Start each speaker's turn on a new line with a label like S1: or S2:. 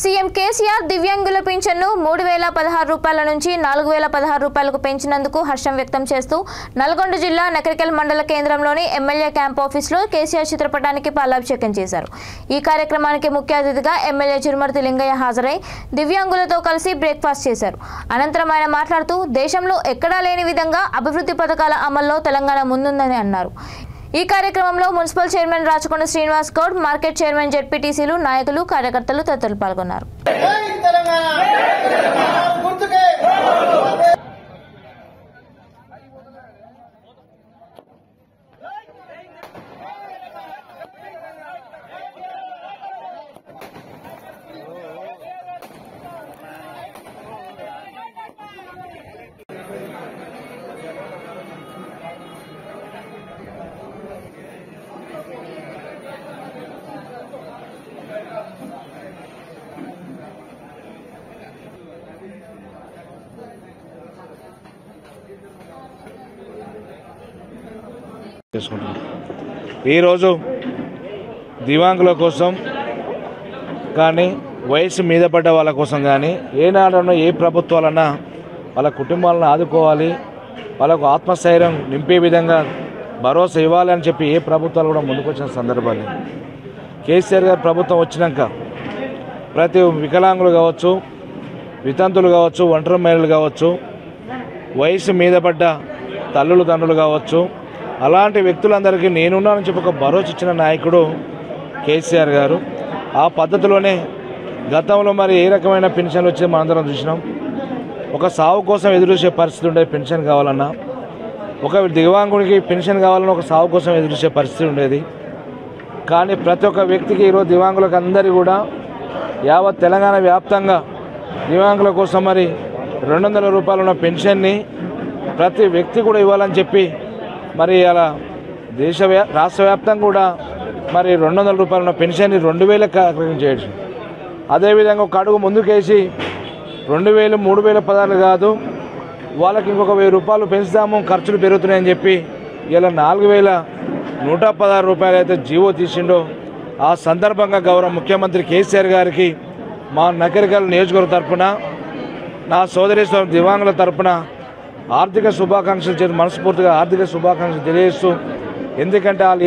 S1: CM KCR దివ్యాంగుల పింఛన్ను 3016 రూపాయల నుంచి 4016 రూపాయలకు పెంచినందుకు హర్షం వ్యక్తం చేస్తూ నల్గొండ జిల్లా నకరికల్ మండల కేంద్రంలోని ఎమ్మెల్యే క్యాంప్ ఆఫీసులో కేసీఆర్ చిత్రపటానికి పాలాభిషేకం చేశారు। ఈ కార్యక్రమానికి ముఖ్య అతిథిగా ఎమ్మెల్యే చిరుమర్తి లింగయ్య హాజరై దివ్యాంగులతో కలిసి బ్రేక్ఫాస్ట్ చేశారు। అనంతరం ఆయన మాట్లాడుతూ దేశంలో ఎక్కడా లేని విధంగా అభివృద్ధి పథకాల అమల్లో తెలంగాణ ముందుందని అన్నారు। ఈ కార్యక్రమంలో municipal chairman Rachakonda Srinivas Goud, market chairman జెడ్పీటీసీలు, నాయకులు, కార్యకర్తలు తదితరులు పాల్గొన్నారు।
S2: ఈరోజు దివ్యాంగుల కోసం కానీ వయసు మీద పడ్డ వాళ్ళ కోసం కానీ ఏనాడన్నా ఏ ప్రభుత్వాలన్నా వాళ్ళ కుటుంబాలను ఆదుకోవాలి, వాళ్ళకు ఆత్మస్థైర్యం నింపే విధంగా భరోసా ఇవ్వాలి అని చెప్పి ఏ ప్రభుత్వాలు కూడా ముందుకొచ్చిన సందర్భాలు కేసీఆర్ గారు ప్రభుత్వం వచ్చినాక ప్రతి వికలాంగులు కావచ్చు, వితంతులు కావచ్చు, ఒంటరి మహిళలు కావచ్చు, వయసు మీద పడ్డ తల్లులు తండ్రులు కావచ్చు, అలాంటి వ్యక్తులందరికీ నేనున్నానని చెప్పి ఒక భరోసా ఇచ్చిన నాయకుడు కేసీఆర్ గారు। ఆ పద్ధతిలోనే గతంలో మరి ఏ రకమైన పెన్షన్లు వచ్చి మనందరం చూసినాం। ఒక సావు కోసం ఎదురు చూసే పరిస్థితి ఉండేది, పెన్షన్ కావాలన్నా, ఒక దివ్యాంగుడికి పెన్షన్ కావాలన్నా ఒక సావు కోసం ఎదురు చూసే పరిస్థితి ఉండేది। కానీ ప్రతి ఒక్క వ్యక్తికి ఈరోజు దివ్యాంగులకు అందరికీ కూడా యావత్ తెలంగాణ వ్యాప్తంగా దివ్యాంగుల కోసం మరి 200 రూపాయలు ఉన్న పెన్షన్ని ప్రతి వ్యక్తి కూడా ఇవ్వాలని చెప్పి మరి అలా రాష్ట్ర వ్యాప్తంగా కూడా మరి 200 రూపాయలు ఉన్న పెన్షన్ని 2000 కార్యక్రమం చేయొచ్చు। అదేవిధంగా ఒక అడుగు ముందుకేసి 2000, 3016 కాదు, వాళ్ళకి ఇంకొక 1000 రూపాయలు పెంచుదాము, ఖర్చులు పెరుగుతున్నాయని చెప్పి ఇలా 4116 రూపాయలు అయితే జీవో తీసిండో ఆ సందర్భంగా గౌరవ ముఖ్యమంత్రి కేసీఆర్ గారికి మా నకరికల్ నియోజకవర్గ తరఫున, నా సోదరి దివ్యాంగుల తరఫున ఆర్థిక శుభాకాంక్షలు మనస్ఫూర్తిగా ఆర్థిక శుభాకాంక్షలు తెలియజేస్తూ, ఎందుకంటే వాళ్ళు